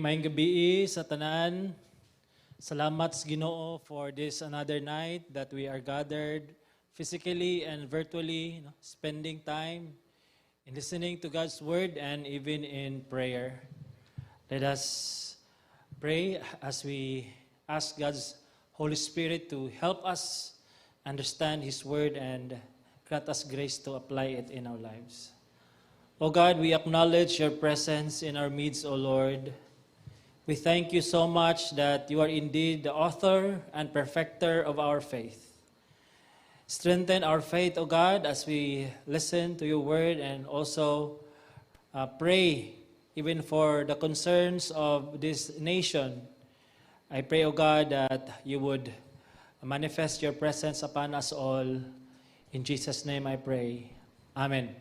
Maayong gabi sa tanan. Salamat sa Ginoo for this another night that we are gathered physically and virtually, spending time in listening to God's word and even in prayer. Let us pray as we ask God's Holy Spirit to help us understand His word and grant us grace to apply it in our lives. O God, we acknowledge your presence in our midst, O Lord. We thank you so much that you are indeed the author and perfecter of our faith. Strengthen our faith, O God, as we listen to your word and also pray even for the concerns of this nation. I pray, O God, that you would manifest your presence upon us all. In Jesus' name I pray. Amen.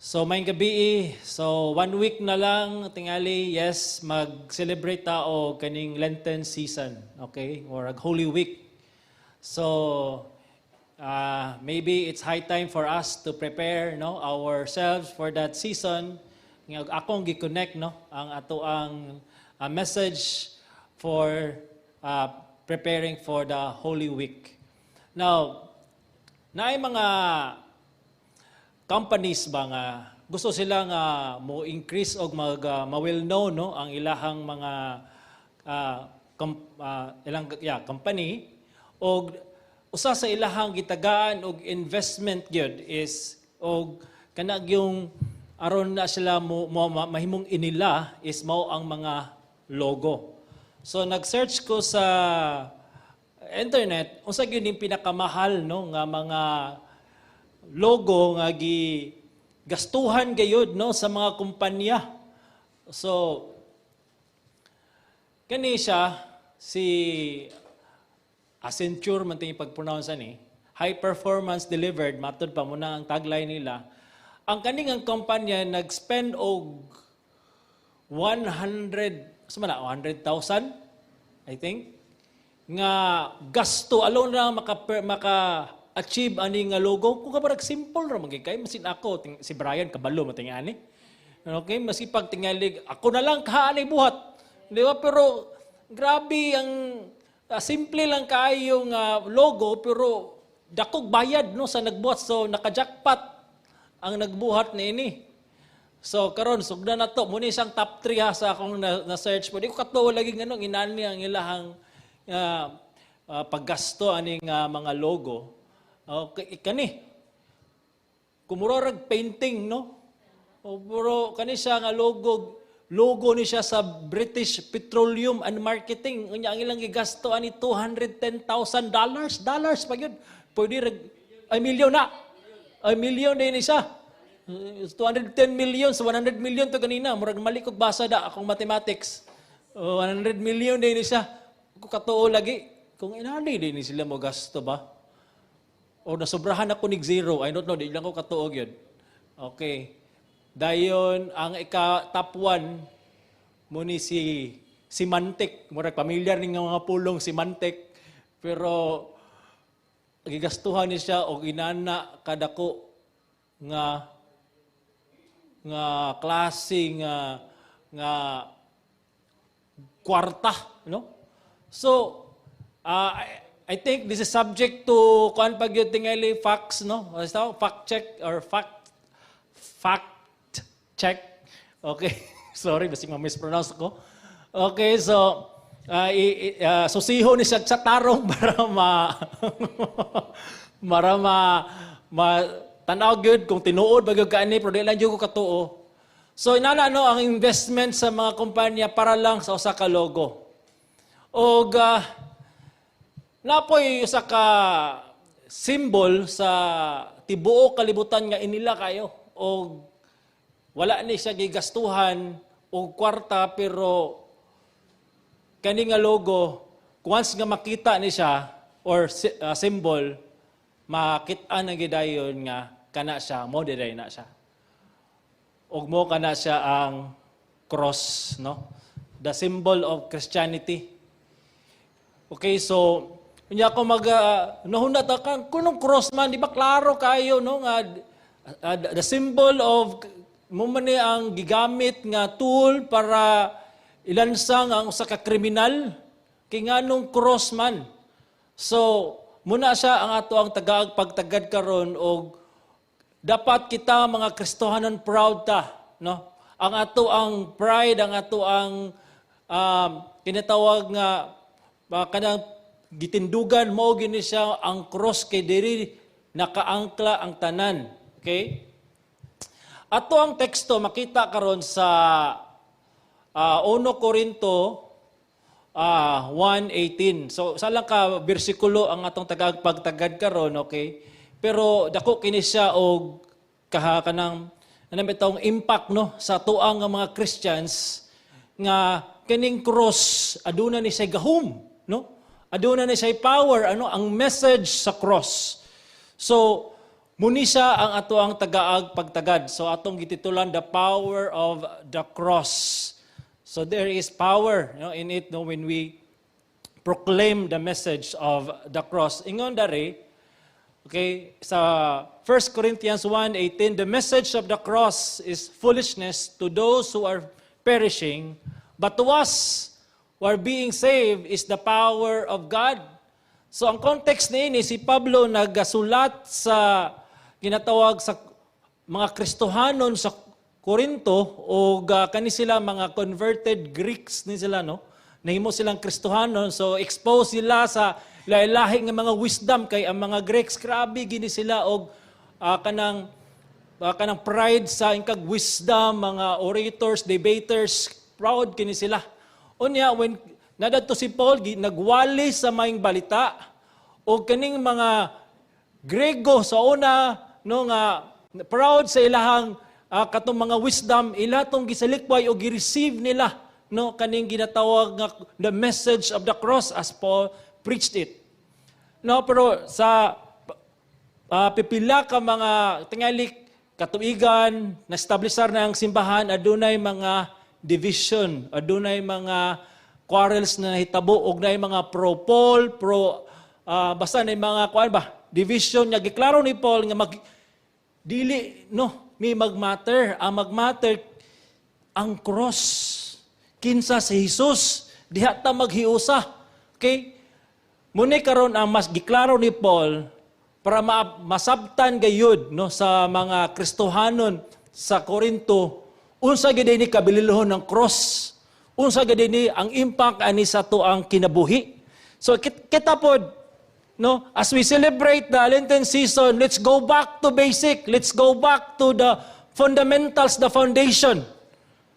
So, may gabi, so 1 week na lang, tingali, yes, mag-celebrate tao kaning Lenten season, okay, or a Holy Week. So, maybe it's high time for us to prepare, ourselves for that season. Akong gi-connect, ang ato ang message for preparing for the Holy Week. Now, naay mga companies ba nga gusto sila nga mo increase og ma-well known ang ilahang mga company og usa sa ilahang gitagaan og investment gyud is og kana yung aron na sila mahimong inila is mao ang mga logo. So nag-search ko sa internet unsa gyud yung pinakamahal nga mga logo nga gastuhan gayud sa mga kumpanya. So kani siya si Accenture man ting pag-pronounce ani, high performance delivered matud pa muna ang tagline nila. Ang kaning ang kumpanya nag-spend og 100,000 I think nga gasto alone na maka-achieve ani nga logo. Kung kabarag simple ra magikay masin ako si Brian kabalo mo tingani. Okay, masipag tingali ako na lang kaanay buhat. Di ba? Pero grabe ang simple lang kayo nga logo pero dakog bayad sa nagbuhat, so naka-jackpot ang nagbuhat niini. So karon sugda na to muna isang top 3 sa akong na-search po. Di ko katuo lagi nganong inani ang ilahang paggasto aning mga logo. Okay, kani kumurarag painting pero kani siya nga logo ni siya sa British Petroleum and Marketing. Unya ang ilang gigasto ani $210,000 pa gyud. Pwede million na. Ay million din siya. 210 million sa 100 million to kanina. Murag mali kog basa da akong mathematics. 100 million din siya. Ko katuo lagi kung inani din sila mo gasto ba? O nasobrahan ako ni zero. I don't know, di lang ko katuog yun. Okay. Dayon, ang top 1 mo ni si Mantek. Murag pamilyar ng mga pulong si Mantek. Pero, gigastuhan ni siya o inana kadako nga klase nga kwarta. So, I think this is subject to kuan pag yung tingali facts, fact check or fact check. Okay, sorry, basta ma-mispronounce ko. Okay, so susiho ni siya sa tarong para tanaw gyud kung tinuod ba gyud kaani pero di lang gyud ko katuo. So inana ang investment sa mga kumpanya para lang sa usa ka logo. Og napoy usa ka symbol sa tibuok kalibutan nga inila kayo o wala ni siya gigastuhan og kwarta pero kani nga logo once nga makita ni siya or symbol makita na gidayon nga kana siya mo diray na siya og mo kana siya ang cross, the symbol of Christianity. Okay, so unya ako nahunat ka kunong cross man di ba klaro kayo nga the symbol of mo man ni ang gigamit nga tool para ilansang ang usa ka kriminal kay nganong cross man. So muna siya ang ato ang tagaag pagtagad karon og dapat kita mga Kristohanon proud ta, no? Ang ato ang pride, ang ato ang kinatawag nga kanang gitindugan mo gini siya ang cross kay diri nakaangkla ang tanan. Okay? Ato ang teksto makita karon sa 1 Corinto 1:18. So salang ka bersikulo ang atong pagtagad karon, okay? Pero dako kini siya og kanang bitawng impact no sa tuang nga mga Christians nga kining cross aduna ni siya gahom, no? Aduna ni siya power, ang message sa cross. So muni siya ang ato ang tagaag pagtagad. So atong gititulan the power of the cross. So there is power, in it when we proclaim the message of the cross. Ingon dari, okay, sa 1 Corinthians 1:18, the message of the cross is foolishness to those who are perishing, but to us who are being saved is the power of God. So ang context niini, si Pablo nagasulat sa ginatawag sa mga Kristohanon sa Corinto o kani sila mga converted Greeks ni sila, no? Nahimo silang Kristohanon, so expose sila sa lahi-lahi nga mga wisdom kay ang mga Greeks grabe gini sila og kanang pride sa ingkag wisdom, mga orators, debaters, proud kini sila. Unya when nadadto si Paul nagwali sa maayong balita o kaning mga Grego sa una no nga proud sa ilahang katong mga wisdom ila tong gisalikway o gi-receive nila no kaning ginatawag nga the message of the cross as Paul preached it. No, pero sa pipila ka mga tingali katuigan na establisar na ang simbahan adunay mga division, adunay mga quarrels na nahitabo og nay mga pro Paul, basta na mga kuan ba division niya giklaro ni Paul nga dili no may magmatter ang magmatter ang cross kinsa si Jesus diha ta maghiusa. Okay, muni karon ang mas giklaro ni Paul para masabtan gayud no sa mga Kristohanon sa Corinto unsa gid ni kabililohon ng cross, unsa gid ni ang impact ani sa tuang kinabuhi. So kita pod no, as we celebrate the Lenten season, let's go back to basic. Let's go back to the fundamentals, the foundation,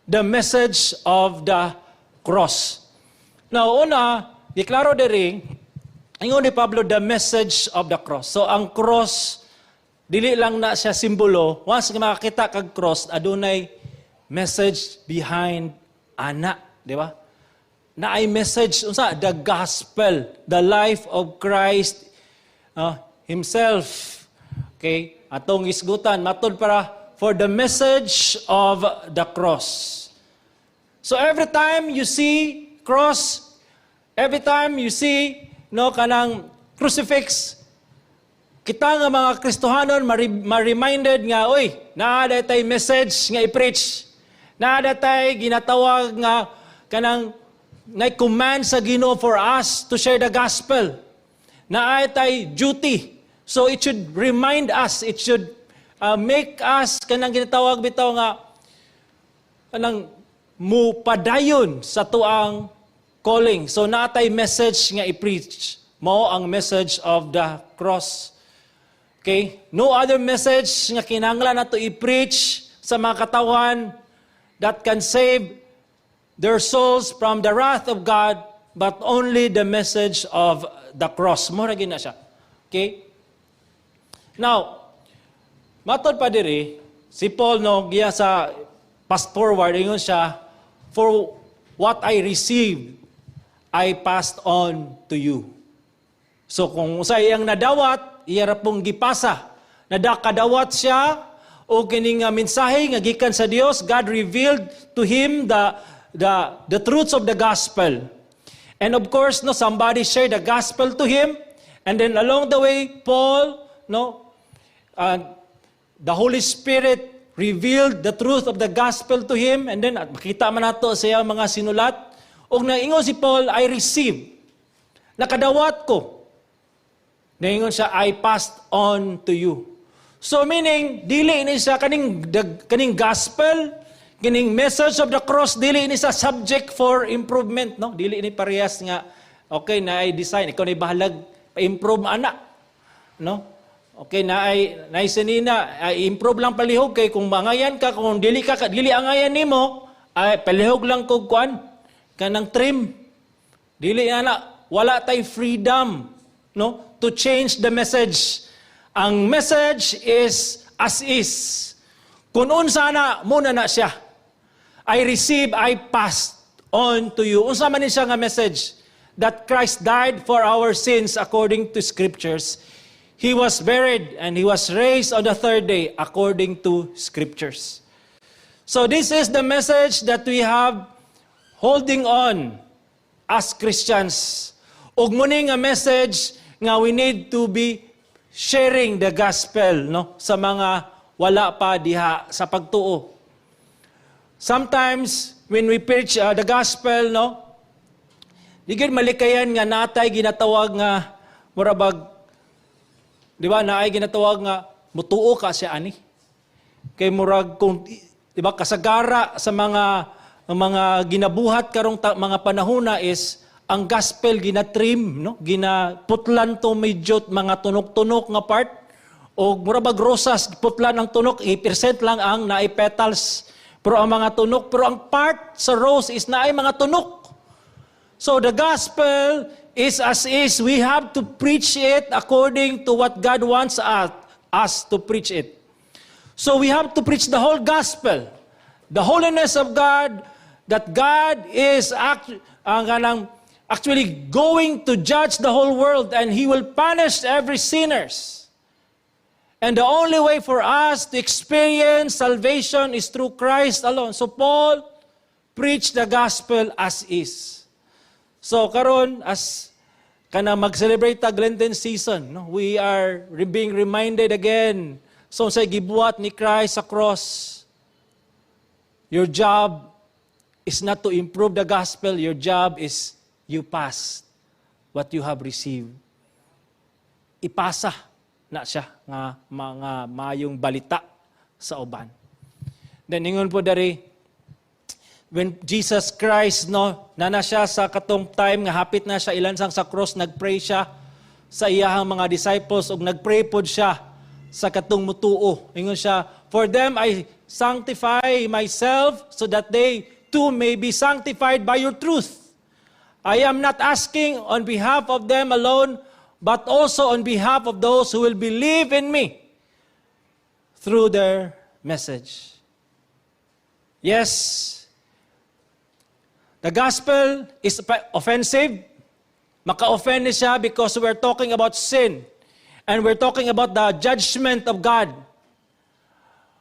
the message of the cross. Now, una, deklaro diri, ingon ni Pablo, the message of the cross. So, ang cross, dili lang na siya simbolo. Once makakita kag cross, adunay message behind ana, di ba? Na ay message unsa the gospel, the life of Christ himself. Okay, atong isgutan matud para for the message of the cross. So every time you see cross, every time you see no kanang crucifix, kita nga mga Kristohanon ma-reminded nga oy, naa tay message nga i-preach. Naa tay ginatawag nga kanang na-command sa Ginoo for us to share the gospel. Na ay tay duty. So it should remind us, it should make us kanang ginatawag bitaw nga kanang mupadayon sa tuang calling. So naatay message nga i-preach. Mao ang message of the cross. Okay? No other message nga kinahanglan nato i-preach sa mga katawan that can save their souls from the wrath of God, but only the message of the cross. Mura gina siya. Okay? Now, matod pa diri, si Paul no, giya sa fast forward, ingon siya, for what I received, I passed on to you. So kung usay ang nadawat, iyara pong gipasa. Nadakadawat siya, o kining mensahe nga gikan sa Dios, God revealed to him the truths of the gospel. And of course, no, somebody shared the gospel to him. And then along the way, Paul, no, the Holy Spirit revealed the truth of the gospel to him, and then at makita man nato sa iyang mga sinulat, ug naingon si Paul, I received, nakadawat ko. Naingon siya, I passed on to you. So meaning, dili ini siya kaning gospel, kining message of the cross, dili ini sa subject for improvement, no? Dili ini parehas nga, okay, na ay design, ikaw na bahalag, pa-improve anak, no? Okay, na ay sinina, ay improve lang palihog kay kung mangayan ka, kung dili angayan nimo, ay palihog lang kog kuan kanang trim. Dili ana, wala tay freedom, no, to change the message. Ang message is as is. Kung unsa na muna na siya. I receive, I pass on to you. Unsa man ni siya nga message? That Christ died for our sins according to scriptures. He was buried and he was raised on the third day according to scriptures. So this is the message that we have holding on as Christians. Ug muni nga message nga we need to be sharing the gospel, no, sa mga wala pa diha sa pagtuo. Sometimes when we preach the gospel, no, di gid malikayan nga natay ginatawag nga murabag, di ba, naay ginatawag nga mutuo ka siya ani. Kay murag kung di ba kasagara sa mga ginabuhat karong mga panahona is ang gospel ginatrim, no? Ginaputlan to medyo mga tunok-tunok nga part o murabag rosas putlan ang tunok, 8% lang ang naay petals. Pero ang mga tunok, pero ang part sa rose is naay mga tunok. So the gospel is as is. We have to preach it according to what God wants us to preach it. So we have to preach the whole gospel. The holiness of God, that God is actually going to judge the whole world and He will punish every sinners. And the only way for us to experience salvation is through Christ alone. So Paul preached the gospel as is. So karon as kana mag-celebrate tag Lenten season, no, we are being reminded again. So sa gibuhat ni Christ sa cross, your job is not to improve the gospel. Your job is you pass what you have received. Ipasa na siya nga mga mayong balita sa uban. Then ingon po dari, when Jesus Christ, no, nana siya sa katong time nga hapit na siya ilansang sa cross, nagpray siya sa iyahang mga disciples ug nagpray pod siya sa katong mutuo. Ingon siya, for them I sanctify myself so that they too may be sanctified by your truth. I am not asking on behalf of them alone, but also on behalf of those who will believe in me through their message. Yes, the gospel is offensive. Maka-offend siya because we're talking about sin. And we're talking about the judgment of God.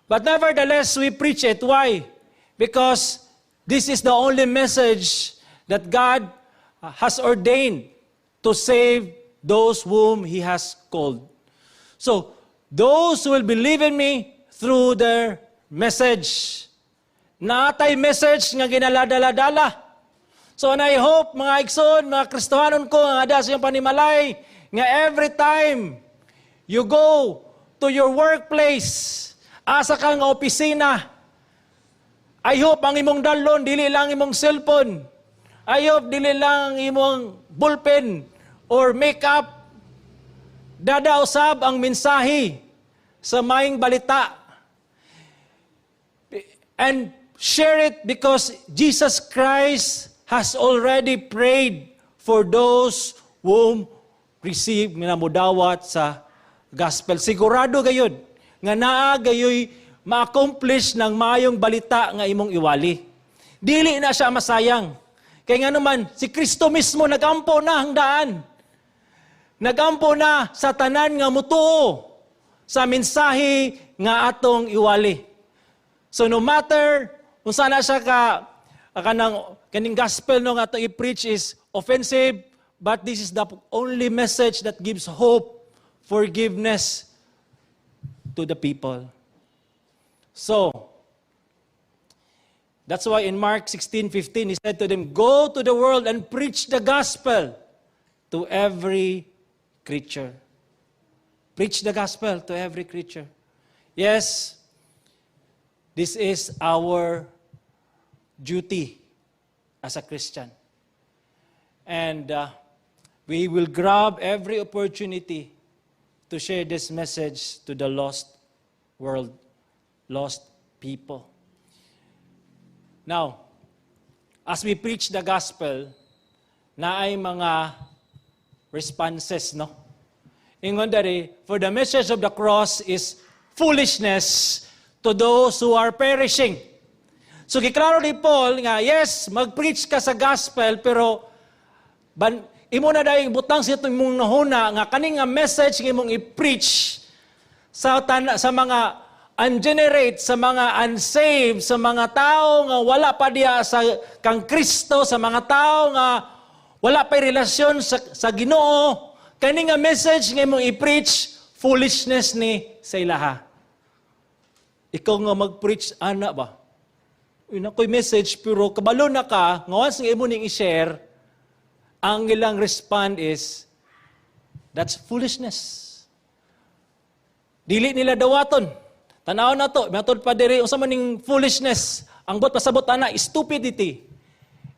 But nevertheless, we preach it. Why? Because this is the only message that God has ordained to save those whom He has called. So, those who will believe in me through their message. Natay message nga ginalaladala. So, and I hope, mga igsoon, mga Kristohanon ko, nga ada sa iyong panimalay, nga every time you go to your workplace, asa kang opisina, I hope ang imong dalon, dili lang imong cellphone. I hope dili lang imong bullpen or makeup. Dadausab ang mensahe sa maing balita. And share it because Jesus Christ has already prayed for those whom receive nga mudawat sa gospel. Sigurado gayud nga naa gayoy ma-accomplish ng mayong balita nga imong iwali. Dili na siya masayang. Kaya nga naman, si Kristo mismo nagampo na ang daan. Nagampo na sa tanan nga mutuo sa mensahe nga atong iwali. So no matter kung saan na siya kaning gospel no nga atong i-preach is offensive, but this is the only message that gives hope, forgiveness to the people. So, that's why in Mark 16:15, he said to them, "Go to the world and preach the gospel to every creature." Preach the gospel to every creature. Yes, this is our duty as a Christian. And we will grab every opportunity to share this message to the lost world, lost people. Now, as we preach the gospel, na ay mga responses, no? Ingon dari, for the message of the cross is foolishness to those who are perishing. So, giklaro ni Paul nga, yes, mag-preach ka sa gospel, pero imo na dahil butang sa itong mong nahuna, nga kaning nga message nga mong i-preach sa mga ungenerate, sa mga unsaved, sa mga tao nga wala pa diya sa kang Kristo, sa mga tao nga wala pa relasyon sa Ginoo, kani nga message nga mong i-preach, foolishness ni sa ilaha. Ikaw nga mag-preach, ana ba? Yun ako'y message, pero kabalo na ka, nga once nga imo ning i-share, ang ilang respond is, that's foolishness. Dili nila dawaton. Tanaw na to, matod pa diri, unsa man ning foolishness, ang bot pasabot ana, stupidity,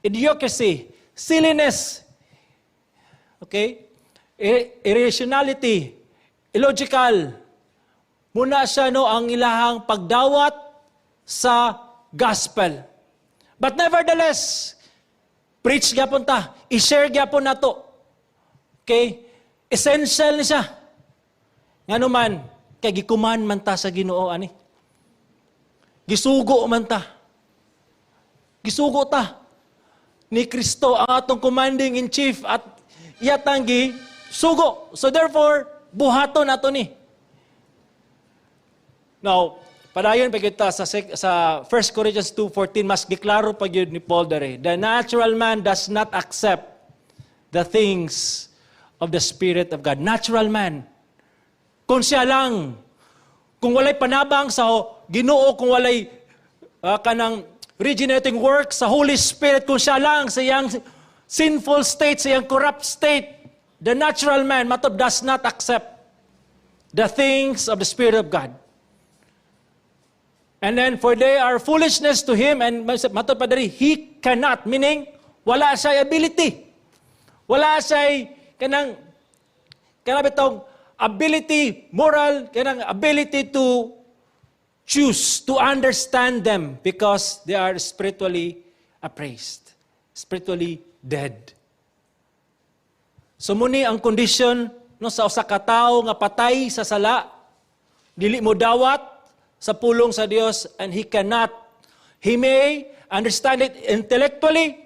idiocracy, silliness, okay? Irrationality, illogical. Muna siya ang ilahang pagdawat sa gospel. But nevertheless, preach gyapon ta, i-share gyapon nato. Okay? Essential ni siya. Ngano man, kay gikuman man ta sa Ginoo ani. Gisugo man ta. Gisugo ta ni Kristo ang atong commanding in chief at iyatanggi sugo. So therefore, buhaton nato ni. Now, padayon pa kita sa 1 Corinthians 2:14, mas giklaro pa gyud ni Paul dere. The natural man does not accept the things of the Spirit of God. Natural man. Kung siya lang, kung walay panabang sa Ginoo, kung walay kanang regenerating work sa Holy Spirit, kung siya lang sa iyang sinful state, sa iyang corrupt state, the natural man does not accept the things of the Spirit of God. And then, for they are foolishness to him, and matod pa diri, he cannot, meaning, wala siya ability. Wala siya kanang bitong ability, moral, kanang ability to choose, to understand them, because they are spiritually appraised, spiritually dead. So muni ang condition sa usa ka tawo nga patay sa sala, dili mo dawat sa pulong sa Dios, and he may understand it intellectually,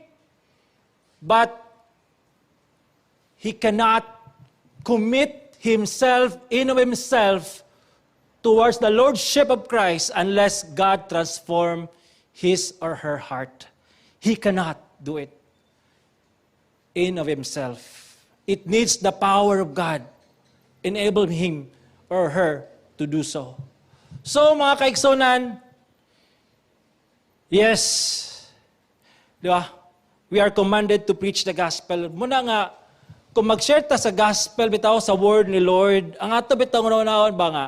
but he cannot commit himself towards the Lordship of Christ unless God transform his or her heart. He cannot do it in of himself. It needs the power of God enable him or her to do so. So, mga kaigsonan, yes, di ba? We are commanded to preach the gospel. Muna nga, kung mag-share ta sa gospel, bitaw sa word ni Lord, ang ato bitaw nga ba nga,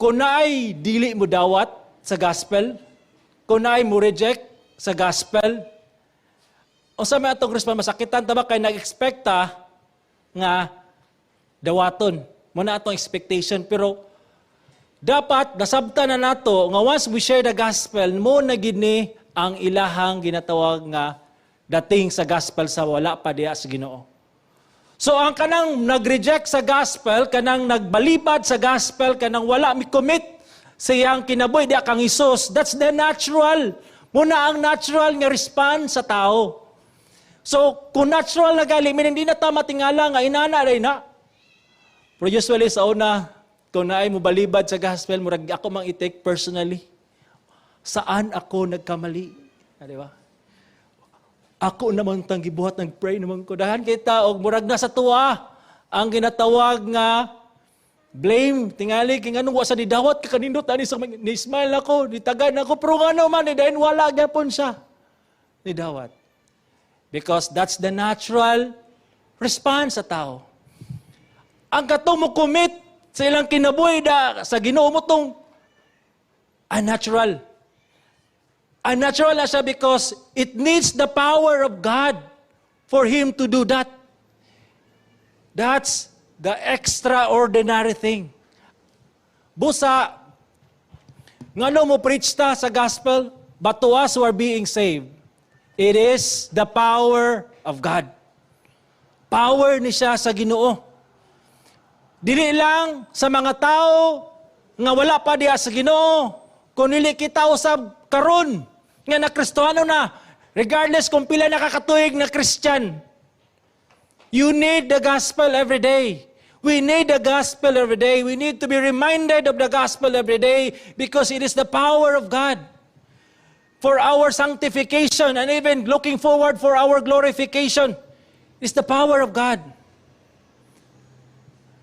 kung naay dili mo dawat sa gospel, kung naay mo reject sa gospel, o sa mga atong response, masakitan ta ba kay nag-expecta nga dawaton. Muna atong expectation, pero dapat nasabta na nato nga once we share the gospel, mo na gini ang ilahang ginatawag nga dating sa gospel sa wala pa diya sa Ginoo. So ang kanang nag-reject sa gospel, kanang nagbalibad sa gospel, kanang wala mi-commit sa iyang kinabuhi diya kang Hesus, that's the natural. Muna ang natural nga response sa tao. So kung natural na gali, hindi na ta matingala nga inana ray na. Pero usually sa una, kung naay mo balibad sa gospel, murag ako mang i-take personally. Saan ako nagkamali? Di ba? Ako naman tang gibuhat, nag-pray naman ko. Dahan kita, o murag na sa tuwa, ang ginatawag nga blame, tingali, kung anong wasa ni dawat, kakanindot, ni-smile ako, nitagan ako, pero ano man, dahil wala gyapon siya. Ni dawat. Because that's the natural response sa tao. Ang katong mo commit sa ilang kinabuhi sa Ginoo mo tong unnatural. Unnatural na siya because it needs the power of God for Him to do that. That's the extraordinary thing. Busa, ngano mo preach ta sa gospel, but to us who are being saved, it is the power of God. Power ni siya sa Ginoo. Dili lang sa mga tao nga wala pa diya sa Ginoo, kundi kita usab karon nga na Kristiyano na, regardless kung pila nakakatuig na Christian. You need the gospel every day. We need the gospel every day. We need to be reminded of the gospel every day because it is the power of God for our sanctification and even looking forward for our glorification. It's the power of God.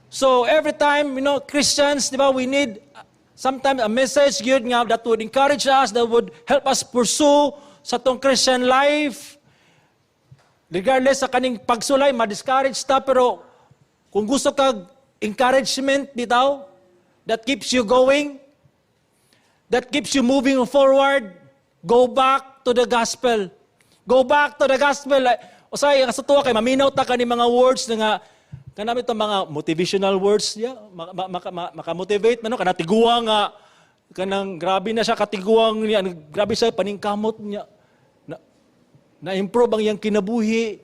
So every time, Christians, di ba, we need sometimes a message yun nga that would encourage us, that would help us pursue sa tong Christian life. Regardless sa kaning pagsulay, ma-discourage ta, pero kung gusto kag encouragement bitaw, that keeps you going, that keeps you moving forward, go back to the gospel. Go back to the gospel. Usay, ang sa tuwa kay maminaw ta ka ni mga words nga kanami itong mga motivational words niya, makamotivate, kanatiguang nga, kanang grabe na siya, katiguang niya, grabe siya, paningkamot niya, na-improve ang iyang kinabuhi,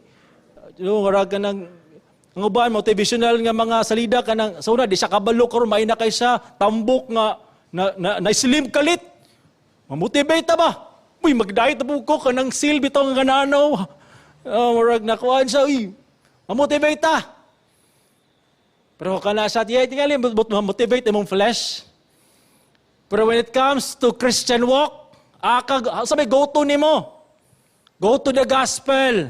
warag ka ng, ang uban, motivational nga mga salida, kanang, sa una, di siya kabalo, karon may na kay siya, tambok nga, na-slim kalit, mamotivate ba? Uy, mag-diet na po ko, kanang silbi itong gananaw, warag na kuhaan siya, uy, mamotivate ta. Pero kana siya, tingali, motivate imong flesh. Pero when it comes to Christian walk, sabi, go to nimo. Go to the gospel.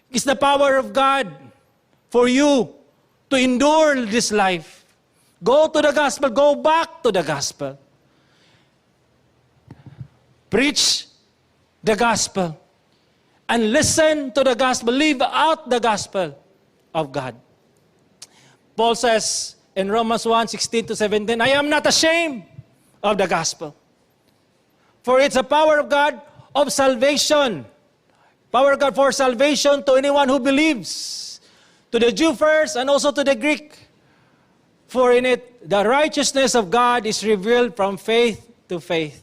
It's the power of God for you to endure this life. Go to the gospel. Go back to the gospel. Preach the gospel. And listen to the gospel. Live out the gospel of God. Paul says in Romans 1:16-17, I am not ashamed of the gospel. For it's a power of God of salvation. Power of God for salvation to anyone who believes. To the Jew first and also to the Greek. For in it, the righteousness of God is revealed from faith to faith.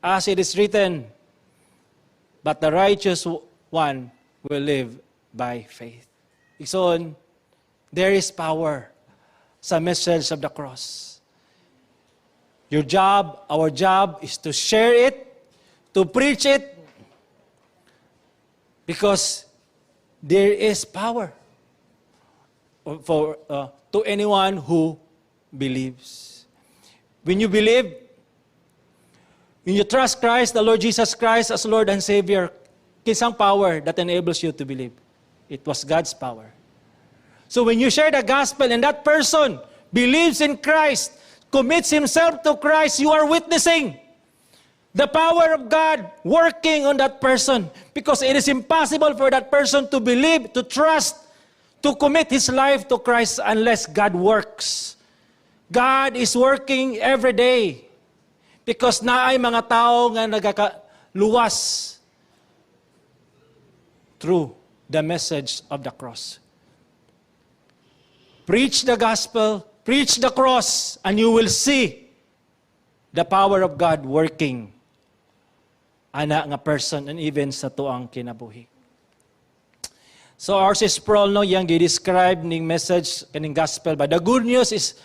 As it is written, but the righteous one will live by faith. Ikson, there is power sa message of the cross. Your job, our job, is to share it, to preach it, because there is power to anyone who believes. When you believe, when you trust Christ, the Lord Jesus Christ as Lord and Savior, kinsang power that enables you to believe? It was God's power. So when you share the gospel and that person believes in Christ, commits himself to Christ, you are witnessing the power of God working on that person. Because it is impossible for that person to believe, to trust, to commit his life to Christ unless God works. God is working every day. Because naay mga tao nga nagakaluwas through the message of the cross. Preach the gospel, preach the cross, and you will see the power of God working ana nga person and even sa tuang kinabuhi. So R.C. Sproul, yang gi-describe ning message kaning gospel, but the good news is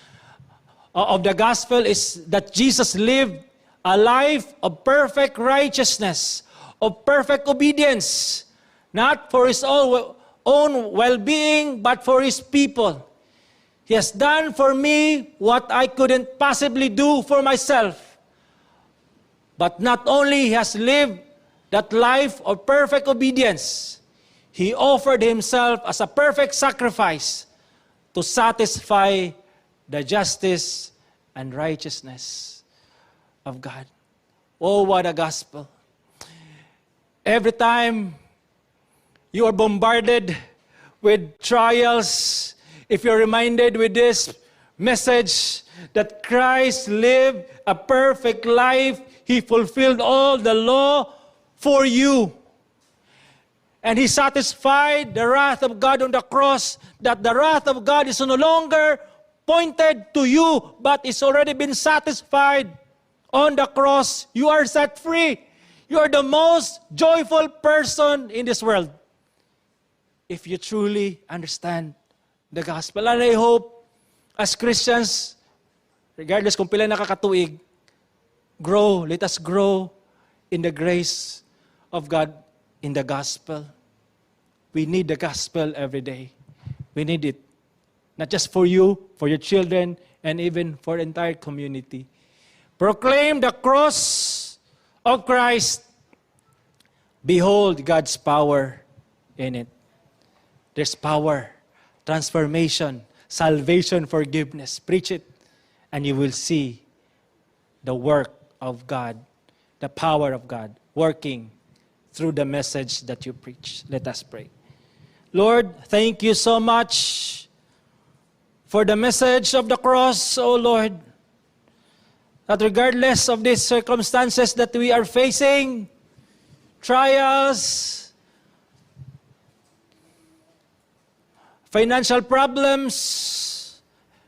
of the gospel is that Jesus lived a life of perfect righteousness, of perfect obedience, not for his own well-being, but for his people. He has done for me what I couldn't possibly do for myself. But not only he has lived that life of perfect obedience, he offered himself as a perfect sacrifice to satisfy the justice and righteousness of God. Oh, what a gospel. Every time you are bombarded with trials, if you're reminded with this message that Christ lived a perfect life, He fulfilled all the law for you. And He satisfied the wrath of God on the cross, that the wrath of God is no longer pointed to you, but it's already been satisfied on the cross. You are set free. You are the most joyful person in this world if you truly understand the gospel. And I hope, as Christians, regardless kung pila nakakatuig, let us grow in the grace of God in the gospel. We need the gospel every day. We need it. Not just for you, for your children, and even for the entire community. Proclaim the cross of Christ. Behold God's power in it. There's power, transformation, salvation, forgiveness. Preach it, and you will see the work of God, the power of God working through the message that you preach. Let us pray. Lord, thank you so much for the message of the cross, O Lord, that regardless of these circumstances that we are facing, trials, financial problems,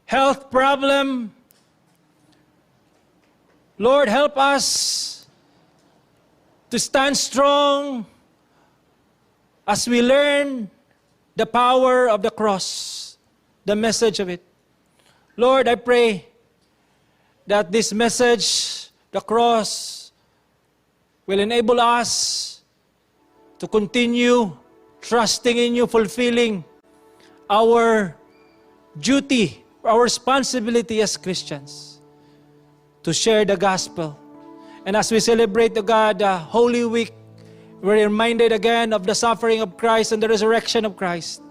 health problem, Lord, help us to stand strong as we learn the power of the cross, the message of it. Lord, I pray that this message, the cross, will enable us to continue trusting in you, fulfilling our duty, our responsibility as Christians to share the gospel. And as we celebrate, O God, the Holy Week, we're reminded again of the suffering of Christ and the resurrection of Christ.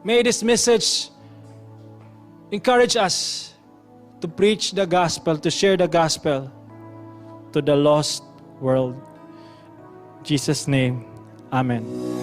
May this message encourage us to preach the gospel, to share the gospel to the lost world. In Jesus' name, amen.